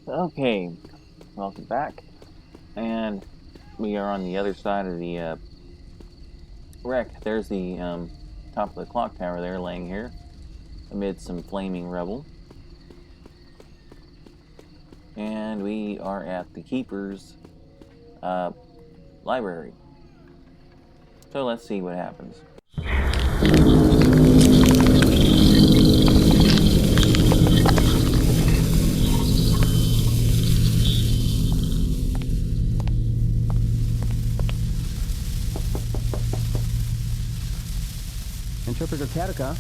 Okay, welcome back. And we are on the other side of the wreck. There's the top of the clock tower there laying here amid some flaming rubble. And we are at the Keeper's library. So let's see what happens. Interpreter Katika.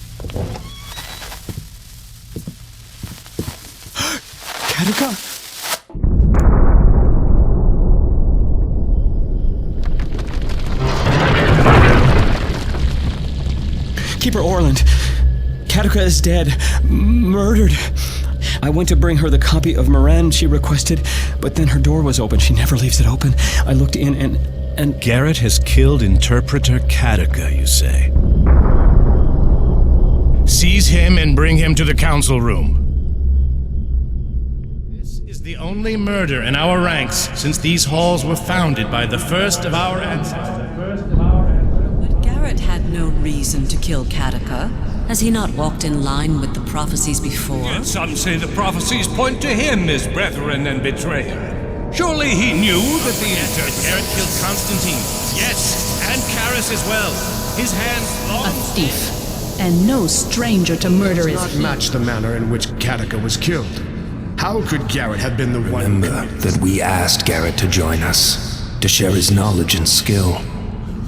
Katika? Keeper Orland. Katika is dead. Murdered. I went to bring her the copy of Moran she requested, but then her door was open. She never leaves it open. I looked in and... Garrett has killed Interpreter Katika, you say? Seize him and bring him to the council room. This is the only murder in our ranks since these halls were founded by the first of our ancestors. But Garrett had no reason to kill Katika. Has he not walked in line with the prophecies before? Yet some say the prophecies point to him as brethren and betrayer. Surely he knew that the Garrett killed Constantine. Yes, and Karis as well. His hands long... A thief, and no stranger to murder is Not match the manner in which Katika was killed. How could Garrett have been the one... Remember that we asked Garrett to join us, to share his knowledge and skill.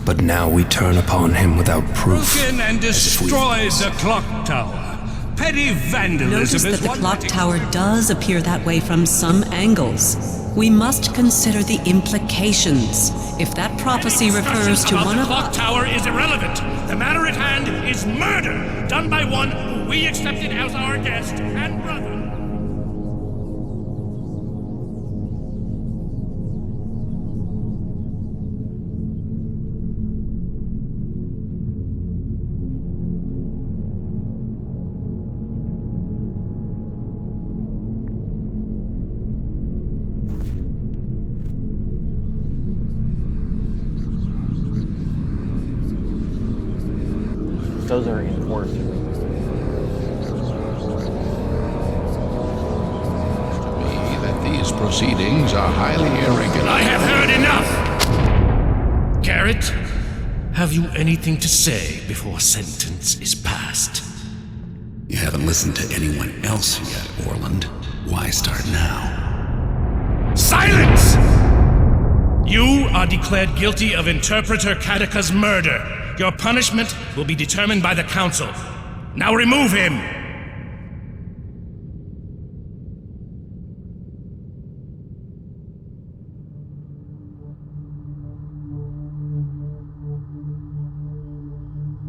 But now we turn upon him without proof. broken and destroys the clock tower. Petty vandalism Notice that is the one clock thing. tower does appear that way from some angles. We must consider the implications. If that prophecy refers to one the of... clock tower is irrelevant. The matter at hand is murder, done by one who we accepted as our guest and brother. Those are enforcers. That these proceedings are highly irregular. I have heard enough! Garrett, have you anything to say before sentence is passed? You haven't listened to anyone else yet, Orland. Why start now? Silence! You are declared guilty of Interpreter Katika's murder. Your punishment will be determined by the council. Now remove him!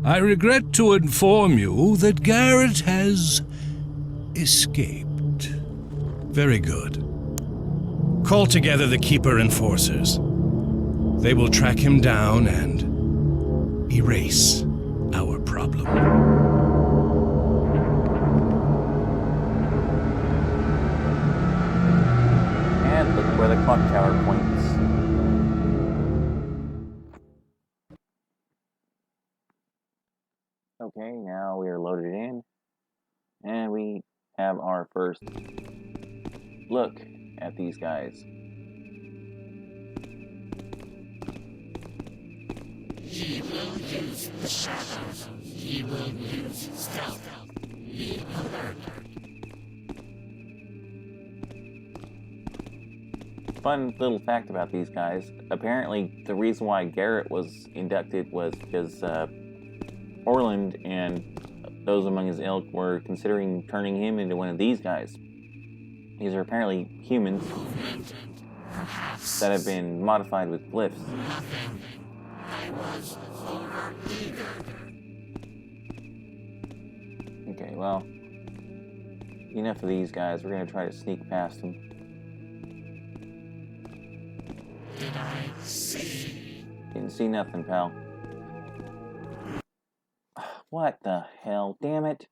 I regret to inform you that Garrett has escaped. Very good. Call together the Keeper Enforcers. They will track him down and erase our problem. And look where the clock tower points. Okay, now we are loaded in. And we have our first look at these guys. He will use the shadows. He will use stealth. Be alert. Fun little fact about these guys. Apparently, the reason why Garrett was inducted was because Orland and those among his ilk were considering turning him into one of these guys. These are apparently humans that have been modified with glyphs. I was over-eager. Okay, well, enough of these guys. We're gonna try to sneak past them. Did I see? Didn't see nothing, pal. What the hell? Damn it.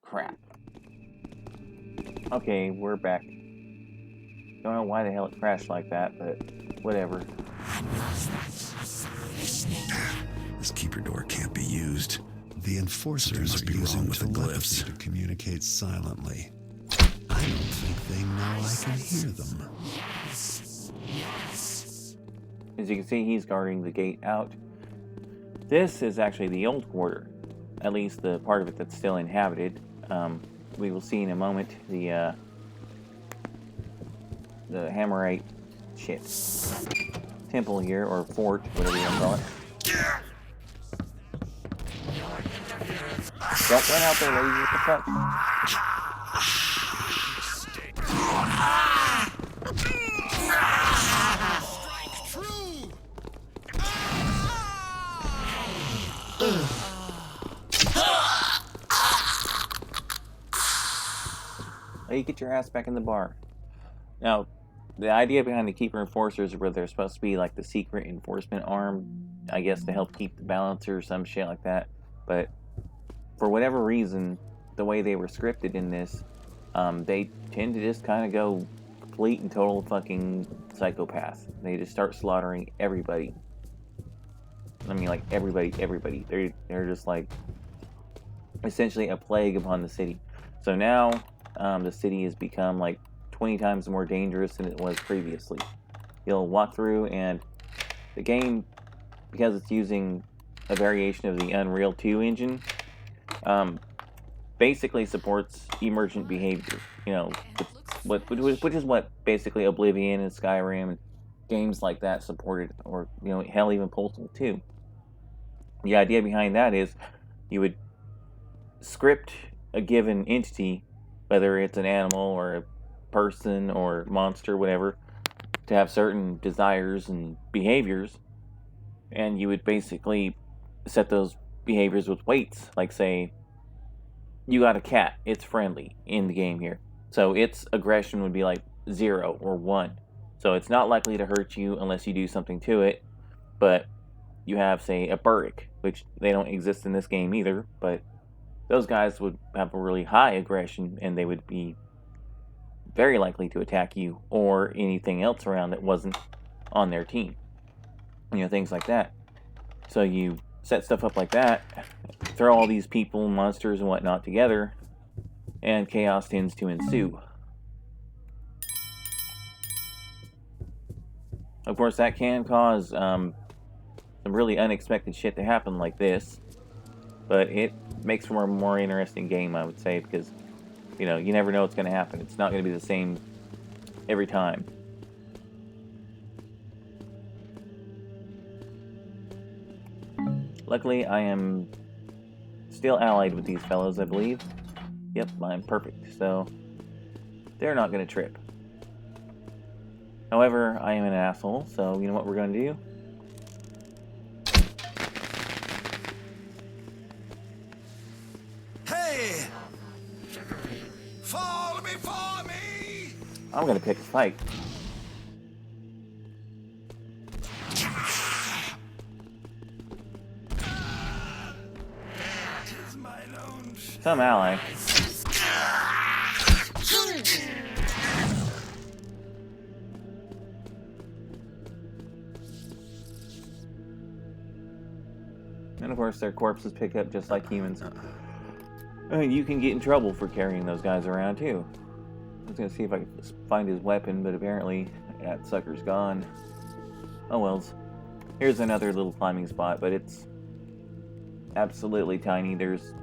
Crap. Okay, we're back. Don't know why the hell it crashed like that, but whatever. This keeper door can't be used. The enforcers are using telepathy to communicate silently. I don't think they know I can hear them. As you can see, he's guarding the gate out. This is actually the old quarter, at least the part of it that's still inhabited. We will see in a moment the Hammerite temple here, or fort, whatever you want to call it. Don't run out there, lady. What the fuck? Hey, get your ass back in the bar. Now, the idea behind the Keeper Enforcers is where they're supposed to be like the secret enforcement arm, I guess, to help keep the balance or some shit like that. But for whatever reason, the way they were scripted in this, they tend to just kind of go complete and total fucking psychopath. They just start slaughtering everybody. I mean, like everybody. They're just like essentially a plague upon the city. So now the city has become like 20 times more dangerous than it was previously. You'll walk through, and the game, because it's using a variation of the Unreal 2 engine, basically supports emergent behavior. You know, which is what basically Oblivion and Skyrim and games like that supported, or you know, hell, even Postal 2. The idea behind that is you would script a given entity, whether it's an animal or a person or monster, whatever, to have certain desires and behaviors, and you would basically set those behaviors with weights. Like, say, you got a cat, it's friendly in the game here, so its aggression would be like 0 or 1, so it's not likely to hurt you unless you do something to it. But you have, say, a Burrick, which they don't exist in this game either, but those guys would have a really high aggression, and they would be very likely to attack you or anything else around that wasn't on their team. You know, things like that. So you set stuff up like that, throw all these people, monsters, and whatnot together, and chaos tends to ensue. Of course, that can cause some really unexpected shit to happen like this, but it makes for a more interesting game, I would say, because, you know, you never know what's going to happen. It's not going to be the same every time. Luckily, I am still allied with these fellows, I believe. Yep, I'm perfect, so they're not going to trip. However, I am an asshole, so you know what we're going to do? Hey! Follow me, follow me! I'm going to pick a fight. Some ally. And of course, their corpses pick up just like humans. I mean, you can get in trouble for carrying those guys around too. I was gonna see if I could find his weapon, but apparently that sucker's gone. Oh wells. Here's another little climbing spot, but it's absolutely tiny. There's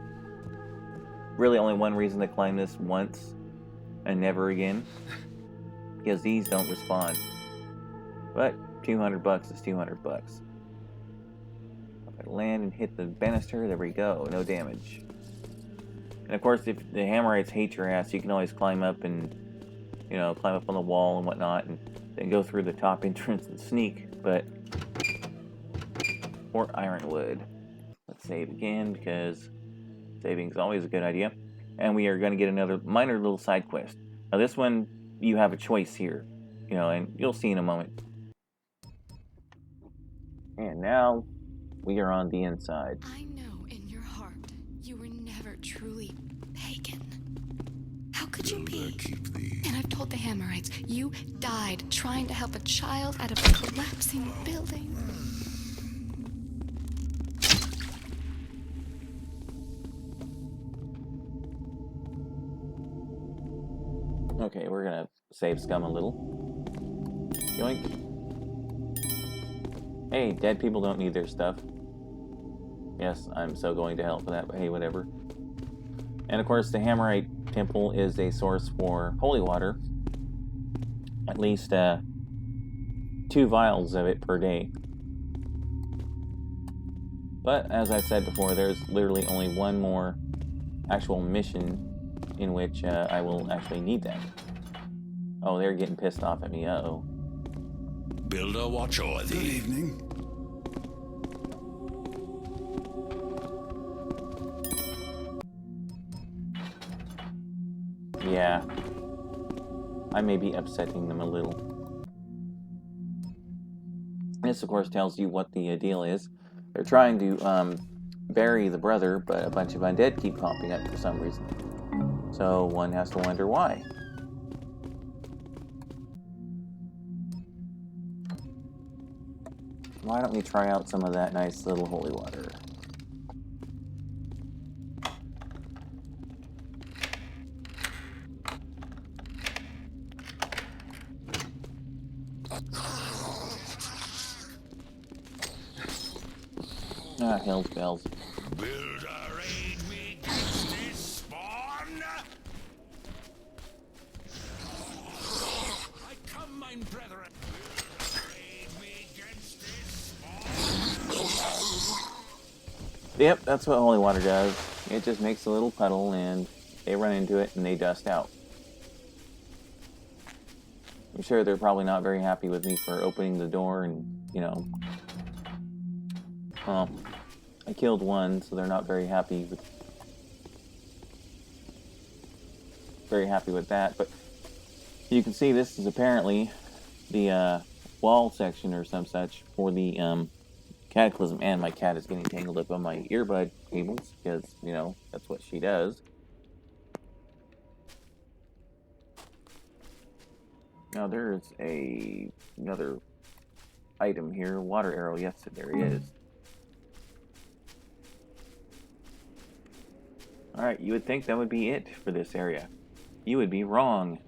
really only one reason to climb this once and never again, because these don't respawn. But $200 is $200. If I land and hit the banister, there we go, no damage. And of course, if the Hammerites hate your ass, you can always climb up and, you know, climb up on the wall and whatnot, and then go through the top entrance and sneak. But or Ironwood. Let's save again, because saving is always a good idea. And we are going to get another minor little side quest. Now this one, you have a choice here, you know, and you'll see in a moment. And now we are on the inside. I know in your heart you were never truly pagan. could you be? Keep the... And I've told the Hammerites you died trying to help a child out of a collapsing building. Okay, we're gonna save Scum a little. Yoink. Hey, dead people don't need their stuff. Yes, I'm so going to help with that, but hey, whatever. And of course, the Hammerite Temple is a source for holy water. At least 2 vials of it per day. But as I've said before, there's literally only one more actual mission in which I will actually need that. Oh, they're getting pissed off at me. Uh-oh. Builder, watch o'er thee. Good evening. Yeah. I may be upsetting them a little. This, of course, tells you what the deal is. They're trying to bury the brother, but a bunch of undead keep popping up for some reason. So one has to wonder why. Why don't we try out some of that nice little holy water? Ah, hell's bells. Builder, aid me against this spawn. I come, mine brethren. Builder, aid me against this spawn. Yep, that's what holy water does. It just makes a little puddle and they run into it and they dust out. I'm sure they're probably not very happy with me for opening the door and, you know... Well, I killed one, so they're not very happy with that. But you can see this is apparently the wall section or some such for the Cataclysm. And my cat is getting tangled up on my earbud cables because, you know, that's what she does. Now there's another item here, water arrow. Yes, there he is. Alright, you would think that would be it for this area. You would be wrong.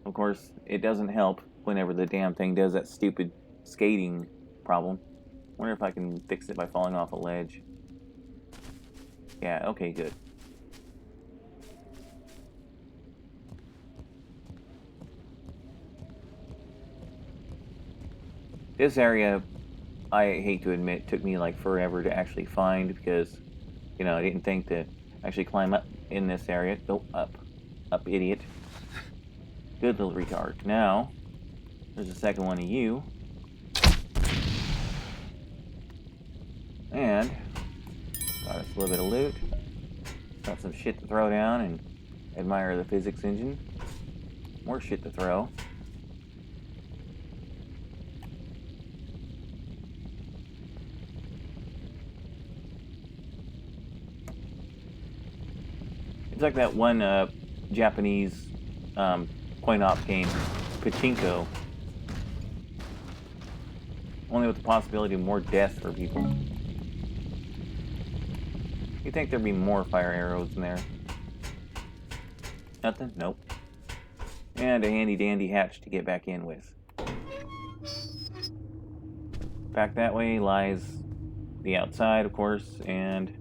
Of course, it doesn't help whenever the damn thing does that stupid skating problem. Wonder if I can fix it by falling off a ledge. Yeah, okay, good. This area, I hate to admit, took me like forever to actually find because, you know, I didn't think to actually climb up in this area. Go up. Up, idiot. Good little retard. Now, there's a second one of you. And, got us a little bit of loot. Got some shit to throw down and admire the physics engine. More shit to throw. It's like that one Japanese coin-op game, Pachinko. Only with the possibility of more death for people. You'd think there'd be more fire arrows in there. Nothing? Nope. And a handy-dandy hatch to get back in with. Back that way lies the outside, of course, and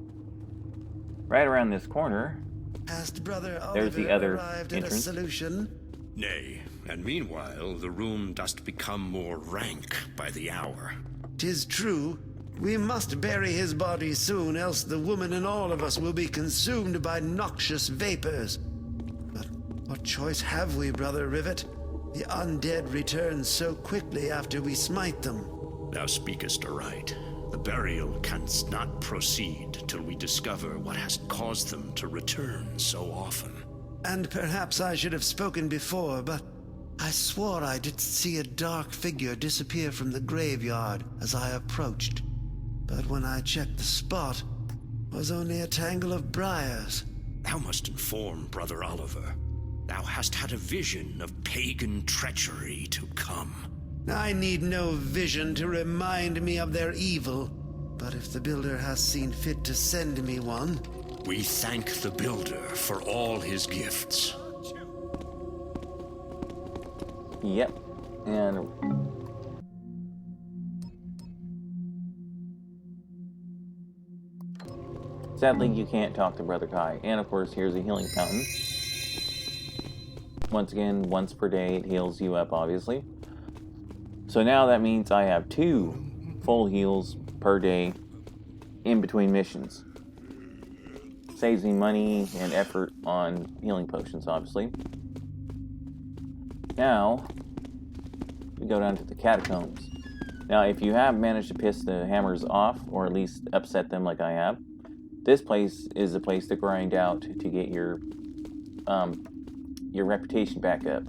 right around this corner... There's the other entrance. Solution. Nay, and meanwhile the room doth become more rank by the hour. 'Tis true. We must bury his body soon, else the woman and all of us will be consumed by noxious vapors. But what choice have we, Brother Rivet? The undead return so quickly after we smite them. Thou speakest aright. The burial canst not proceed till we discover what has caused them to return so often. And perhaps I should have spoken before, but I swore I did see a dark figure disappear from the graveyard as I approached. But when I checked the spot, it was only a tangle of briars. Thou must inform Brother Oliver. Thou hast had a vision of pagan treachery to come. I need no vision to remind me of their evil. But if the Builder has seen fit to send me one... We thank the Builder for all his gifts. Yep. And sadly, you can't talk to Brother Kai. And of course, here's a healing fountain. Once again, once per day, it heals you up, obviously. So now that means I have 2 full heals per day in between missions. Saves me money and effort on healing potions, obviously. Now, we go down to the catacombs. Now, if you have managed to piss the hammers off, or at least upset them like I have, this place is a place to grind out to get your reputation back up.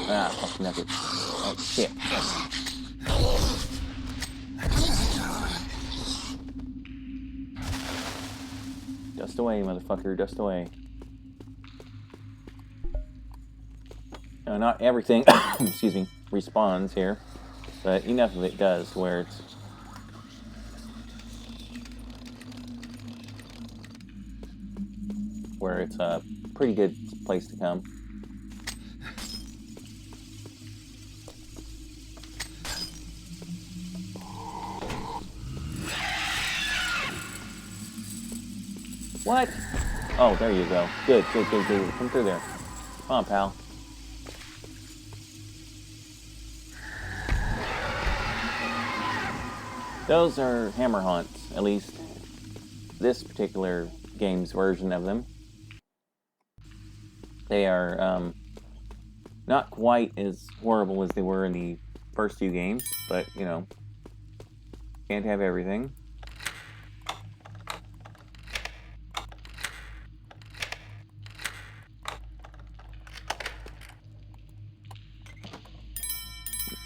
Ah, fuck nuggets. Oh, shit. Dust away, motherfucker, dust away. Now, not everything, excuse me, respawns here, but enough of it does where it's a pretty good place to come. What? Oh, there you go. Good. Come through there. Come on, pal. Those are hammer haunts, at least this particular game's version of them. They are not quite as horrible as they were in the first 2 games, but, you know, can't have everything.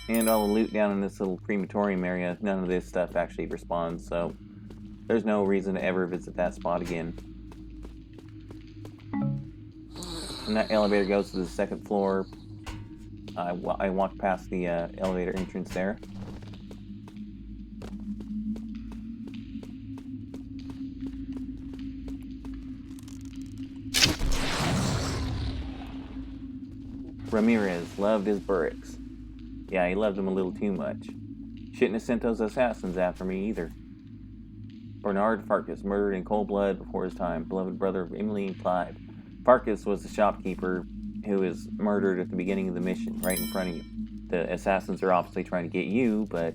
And all the loot down in this little crematorium area, none of this stuff actually respawns, so there's no reason to ever visit that spot again. And that elevator goes to the 2nd floor. I walked past the elevator entrance there. Ramirez loved his Burricks. Yeah, he loved them a little too much. Shouldn't have sent those assassins after me either. Bernard Farkas, murdered in cold blood before his time, beloved brother of Emily and Clive. Farkas was the shopkeeper who was murdered at the beginning of the mission, right in front of you. The assassins are obviously trying to get you, but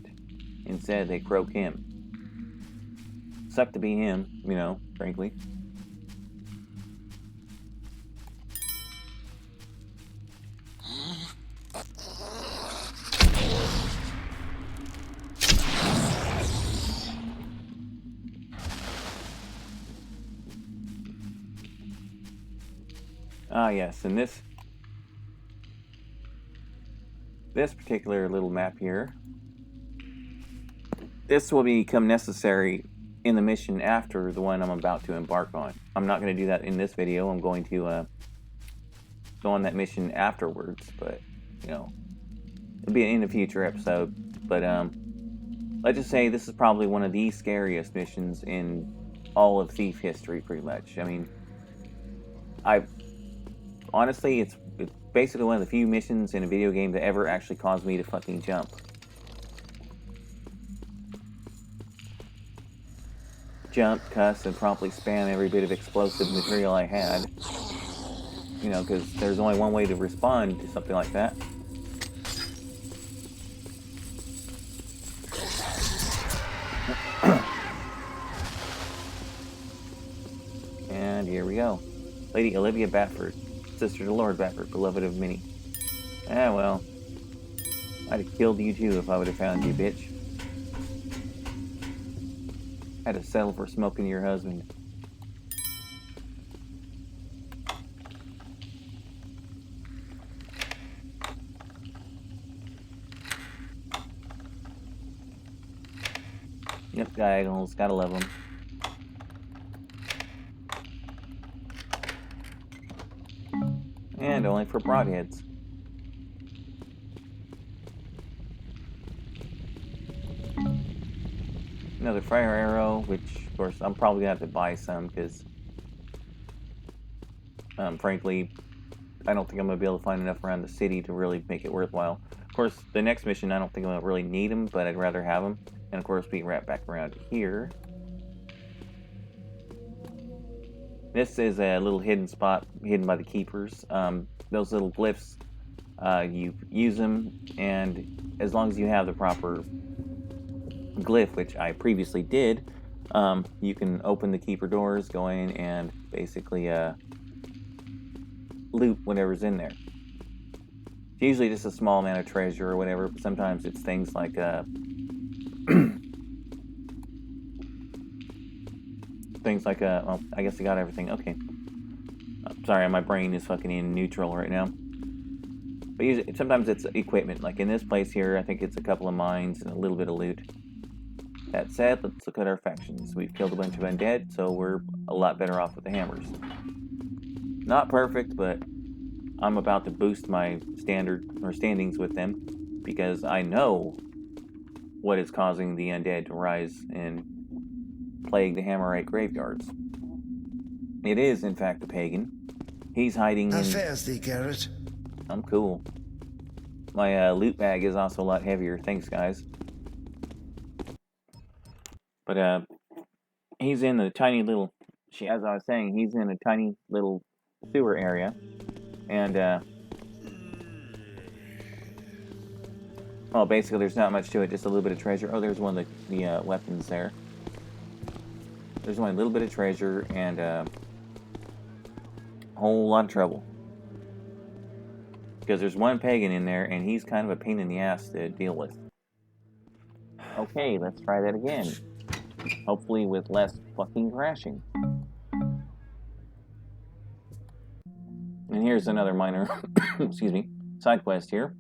instead they croak him. Sucked to be him, you know, frankly. Ah, yes, and this particular little map here, this will become necessary in the mission after the one I'm about to embark on. I'm not going to do that in this video. I'm going to go on that mission afterwards, but, you know, it'll be in a future episode. But, let's just say this is probably one of the scariest missions in all of Thief history, pretty much. I mean, honestly, it's basically one of the few missions in a video game that ever actually caused me to fucking jump. Jump, cuss, and promptly spam every bit of explosive material I had. You know, because there's only one way to respond to something like that. And here we go. Lady Olivia Bafford. Sister to Lord Bafford, beloved of many. Ah, well. I'd have killed you too if I would have found you, bitch. Had to settle for smoking your husband. Yep, diagonals, gotta love them. And only for broadheads. Another fire arrow, which of course I'm probably gonna have to buy some because frankly I don't think I'm gonna be able to find enough around the city to really make it worthwhile. Of course, the next mission I don't think I'm gonna really need them, but I'd rather have them. And of course, we wrap back around here. This is a little hidden spot hidden by the keepers. Those little glyphs, you use them, and as long as you have the proper glyph, which I previously did, you can open the keeper doors, go in, and basically loot whatever's in there. It's usually just a small amount of treasure or whatever, but sometimes it's things like well, I guess I got everything. Okay. Sorry, my brain is fucking in neutral right now. But usually, sometimes it's equipment. Like in this place here, I think it's a couple of mines and a little bit of loot. That said, let's look at our factions. We've killed a bunch of undead, so we're a lot better off with the hammers. Not perfect, but I'm about to boost my standings with them because I know what is causing the undead to rise and plague the Hammerite graveyards. It is, in fact, the pagan. He's hiding How in... fares thee, Garrett? I'm cool. My loot bag is also a lot heavier. Thanks, guys. But he's in the tiny little... As I was saying, he's in a tiny little sewer area. And, well, basically, there's not much to it. Just a little bit of treasure. Oh, there's one of the weapons there. There's only a little bit of treasure and a whole lot of trouble. Because there's one pagan in there, and he's kind of a pain in the ass to deal with. Okay, let's try that again. Hopefully with less fucking crashing. And here's another minor, excuse me, side quest here.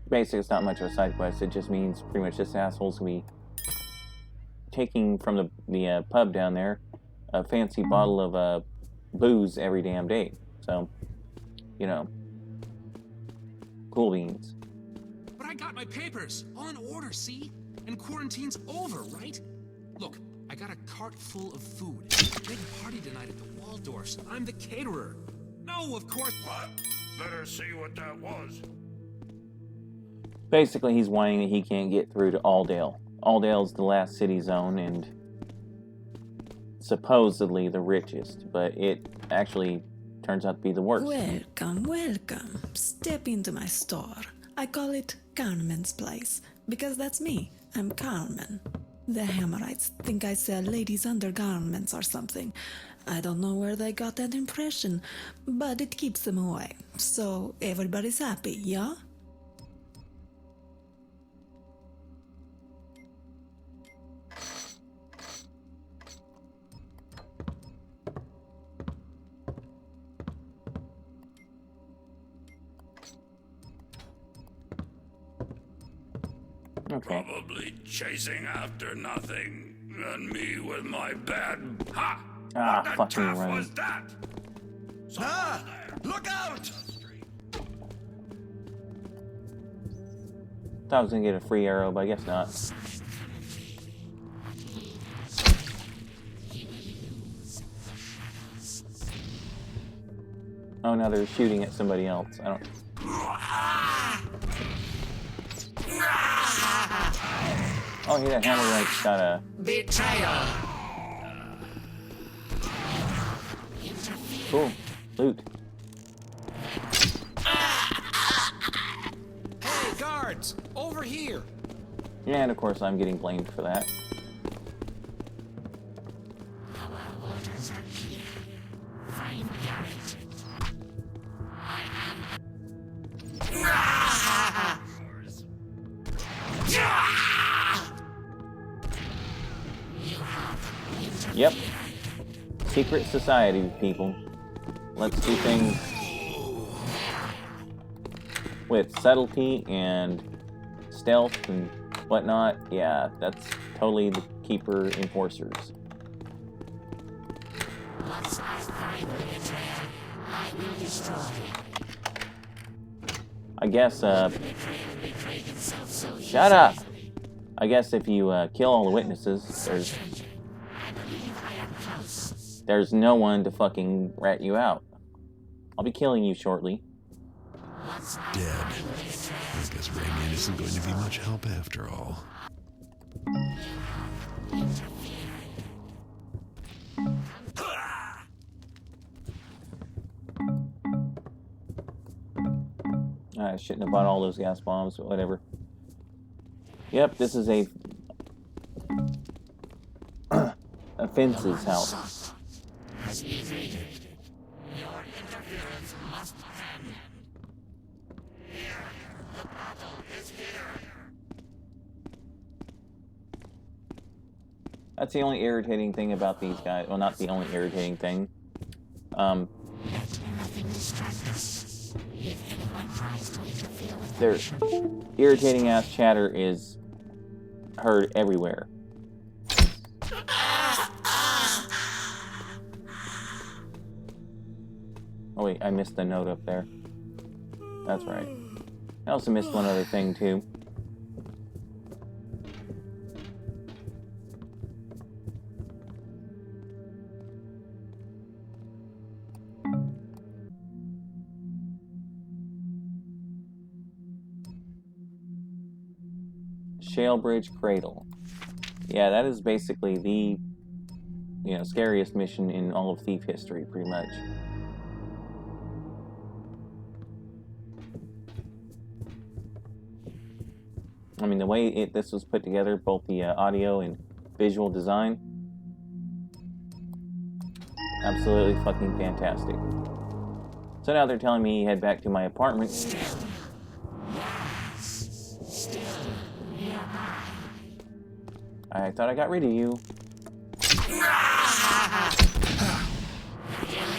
Basically, it's not much of a side quest. It just means pretty much this asshole's gonna be taking from the pub down there a fancy bottle of booze every damn day. So, you know, cool beans. But I got my papers, all in order, see? And quarantine's over, right? Look, I got a cart full of food. Big party tonight at the Waldorfs. I'm the caterer. No, of course. What? Better see what that was. Basically, he's whining that he can't get through to Aldale. Aldale's the last city zone and supposedly the richest, but it actually turns out to be the worst. Welcome, welcome. Step into my store. I call it Carmen's Place, because that's me. I'm Carmen. The Hammerites think I sell ladies' undergarments or something. I don't know where they got that impression, but it keeps them away. So everybody's happy, yeah? Okay. Probably chasing after nothing, and me with my bad... Ha! Ah, what the fucking turf right. was that? Ah! Look out! Thought I was gonna get a free arrow, but I guess not. Oh, now they're shooting at somebody else. I don't... Oh, hey, that Hammerite's got a... Betrayal! Cool. Loot. Hey, guards! Over here! Yeah, and of course I'm getting blamed for that. Find Garrett. Yep. Secret society, people. Let's do things with subtlety and stealth and whatnot. Yeah, that's totally the Keeper enforcers. I guess, shut up! I guess if you, kill all the witnesses, there's no one to fucking rat you out. I'll be killing you shortly. Dead. I guess Ramian isn't going to be much help after all. I shouldn't have bought all those gas bombs, but whatever. Yep, this is a fence's house. That's the only irritating thing about these guys. Well, not the only irritating thing. Their irritating ass chatter is heard everywhere. Oh wait, I missed the note up there. That's right. I also missed one other thing too. Shalebridge Cradle. Yeah, that is basically the, scariest mission in all of Thief history, pretty much. I mean, the way this was put together, both the audio and visual design, absolutely fucking fantastic. So now they're telling me to head back to my apartment. I thought I got rid of you.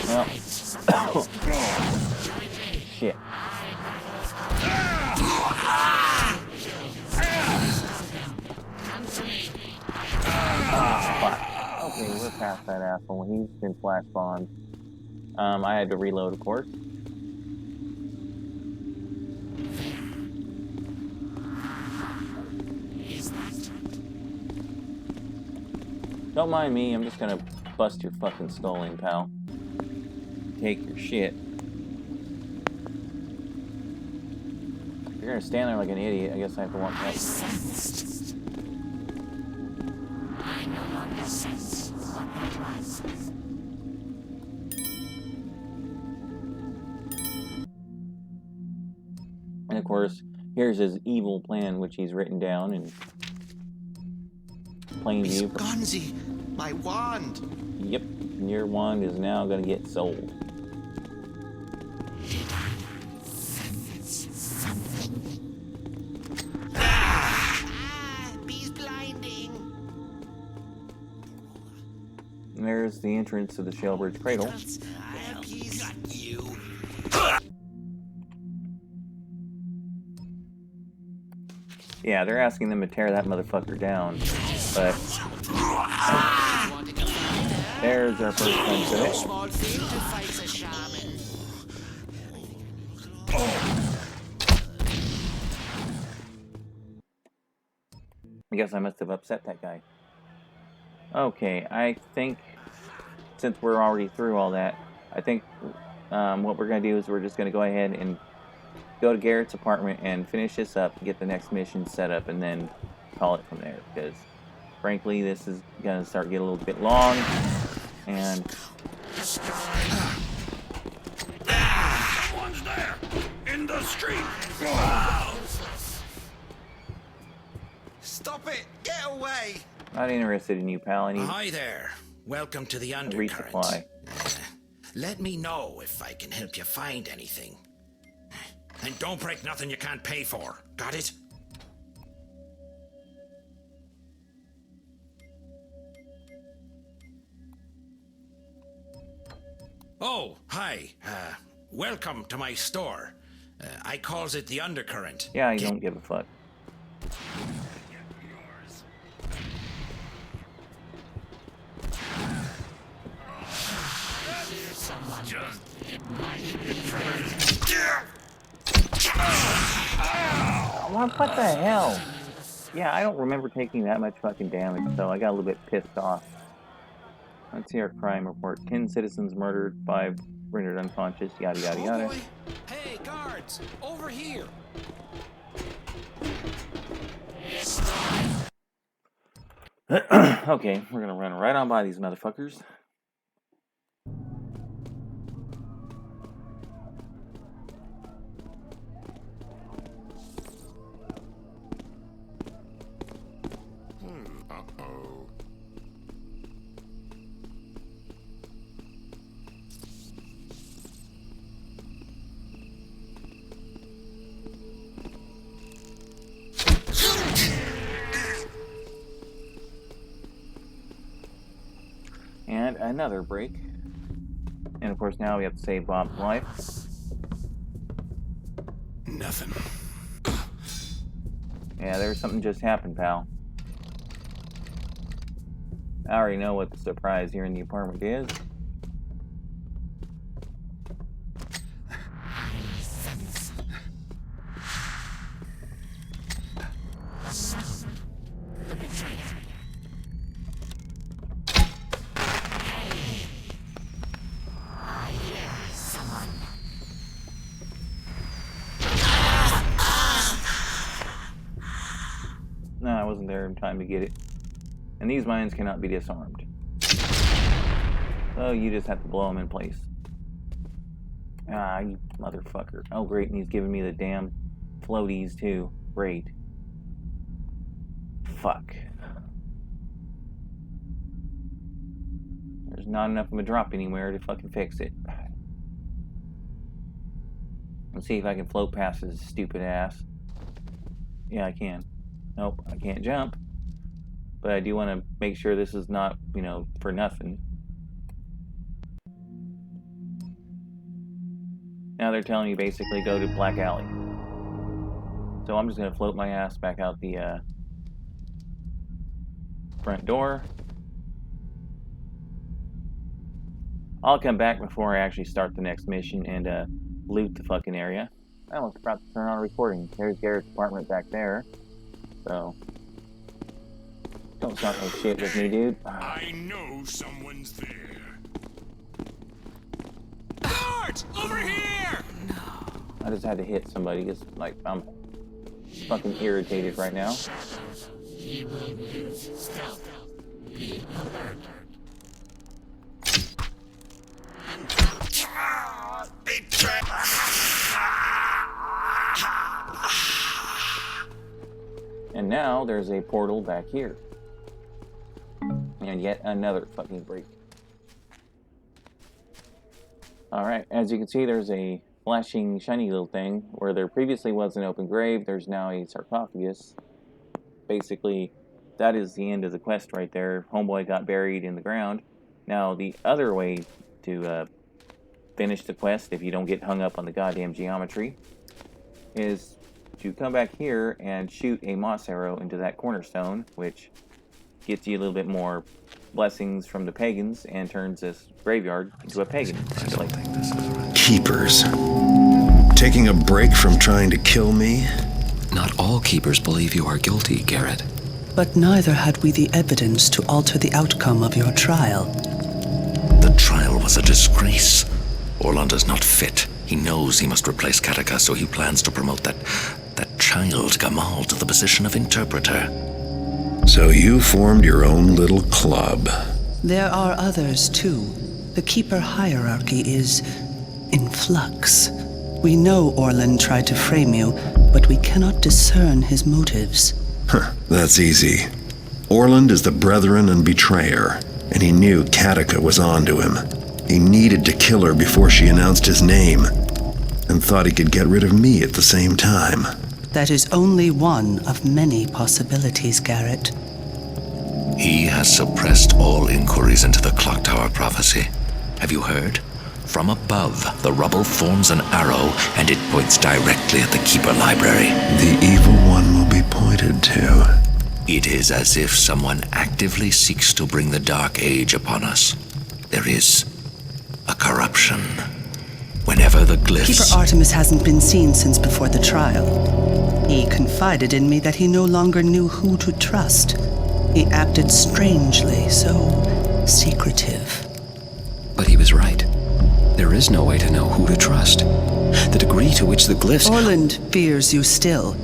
Well, shit. Fuck. Okay, we're past that asshole. He's been flash bombed. I had to reload, of course. Don't mind me, I'm just gonna bust your fucking skull in, pal. Take your shit. If you're gonna stand there like an idiot, I guess I have to walk up. And of course, here's his evil plan, which he's written down in plain view. Gonzi, my wand. Yep, your wand is now gonna get sold. Bee's blinding. And there's the entrance to the Shalebridge Cradle. Got you. Yeah, they're asking them to tear that motherfucker down, but there's our first one today. Small thing to fight a shaman. I guess I must have upset that guy. Okay, I think since we're already through all that, I think what we're going to do is we're just going to go ahead and go to Garrett's apartment and finish this up, get the next mission set up, and then call it from there. Because, frankly, this is going to start getting a little bit long, and... Someone's there! In the street! Stop it! Get away! Not interested in you, pal. I need Hi there. Welcome to the a Undercurrent. resupply. Let me know if I can help you find anything. And don't break nothing you can't pay for. Got it? Oh, hi. Welcome to my store. I calls it the Undercurrent. Yeah, I don't give a fuck. What the hell? Yeah, I don't remember taking that much fucking damage, so I got a little bit pissed off. Let's see our crime report. 10 citizens murdered, 5 rendered unconscious, yada yada yada. Hey, guards! Over here! Okay, we're gonna run right on by these motherfuckers. Uh-oh. And another break. And of course now we have to save Bob's life. Nothing. Yeah, there's something just happened, pal. I already know what the surprise here in the apartment is. No, I wasn't there in time to get it. And these mines cannot be disarmed. So you just have to blow them in place. Ah, you motherfucker. Oh, great, and he's giving me the damn floaties, too. Great. Fuck. There's not enough of a drop anywhere to fucking fix it. Let's see if I can float past his stupid ass. Yeah, I can. Nope, I can't jump. But I do want to make sure this is not, you know, for nothing. Now they're telling you basically go to Black Alley. So I'm just going to float my ass back out the front door. I'll come back before I actually start the next mission and loot the fucking area. I almost forgot to turn on recording. There's Garrett's apartment back there. So, don't start no shit with me, dude. I know someone's there. Guards! Over here! I just had to hit somebody because, like, I'm fucking irritated right now. He will use stealth. Be alert. And now there's a portal back here. And yet another fucking break. Alright, as you can see, there's a flashing, shiny little thing. Where there previously was an open grave, there's now a sarcophagus. Basically, that is the end of the quest right there. Homeboy got buried in the ground. Now, the other way to finish the quest, if you don't get hung up on the goddamn geometry, is to come back here and shoot a moss arrow into that cornerstone, which gets you a little bit more blessings from the pagans and turns this graveyard into a pagan place. Keepers. Taking a break from trying to kill me? Not all keepers believe you are guilty, Garrett. But neither had we the evidence to alter the outcome of your trial. The trial was a disgrace. Orlando is not fit. He knows he must replace Kataka, so he plans to promote that child, Gamal, to the position of interpreter. So you formed your own little club. There are others, too. The Keeper hierarchy is in flux. We know Orland tried to frame you, but we cannot discern his motives. Huh, that's easy. Orland is the brethren and betrayer, and he knew Kataka was onto him. He needed to kill her before she announced his name, and thought he could get rid of me at the same time. That is only one of many possibilities, Garrett. He has suppressed all inquiries into the Clock Tower prophecy. Have you heard? From above, the rubble forms an arrow, and it points directly at the Keeper Library. The evil one will be pointed to. It is as if someone actively seeks to bring the Dark Age upon us. There is a corruption. Whenever the glyphs... Keeper Artemis hasn't been seen since before the trial. He confided in me that he no longer knew who to trust. He acted strangely, so secretive. But he was right. There is no way to know who to trust. The degree to which the glyphs... Orland fears you still,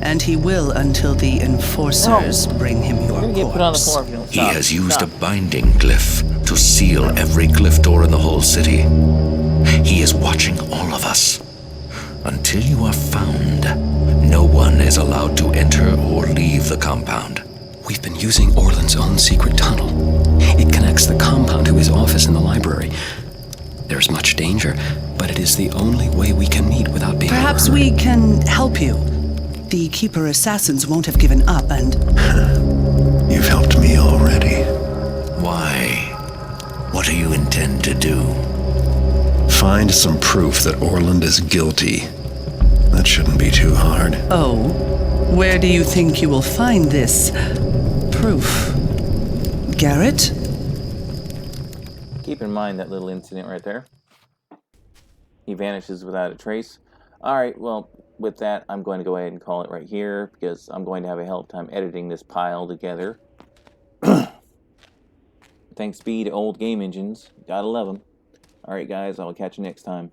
and he will until the enforcers bring him your corpse. He has used a binding glyph to seal every glyph door in the whole city. He is watching all of us. Until you are found, no one is allowed to enter or leave the compound. We've been using Orland's own secret tunnel. It connects the compound to his office in the library. There's much danger, but it is the only way we can meet without being Perhaps overheard. we can help you. The Keeper assassins won't have given up, and... You've helped me already. Why? What do you intend to do? Find some proof that Orland is guilty. That shouldn't be too hard. Oh, where do you think you will find this proof? Garrett? Keep in mind that little incident right there. He vanishes without a trace. Alright, well, with that, I'm going to go ahead and call it right here, because I'm going to have a hell of a time editing this pile together. Thanks be to old game engines. Gotta love them. Alright guys, I will catch you next time.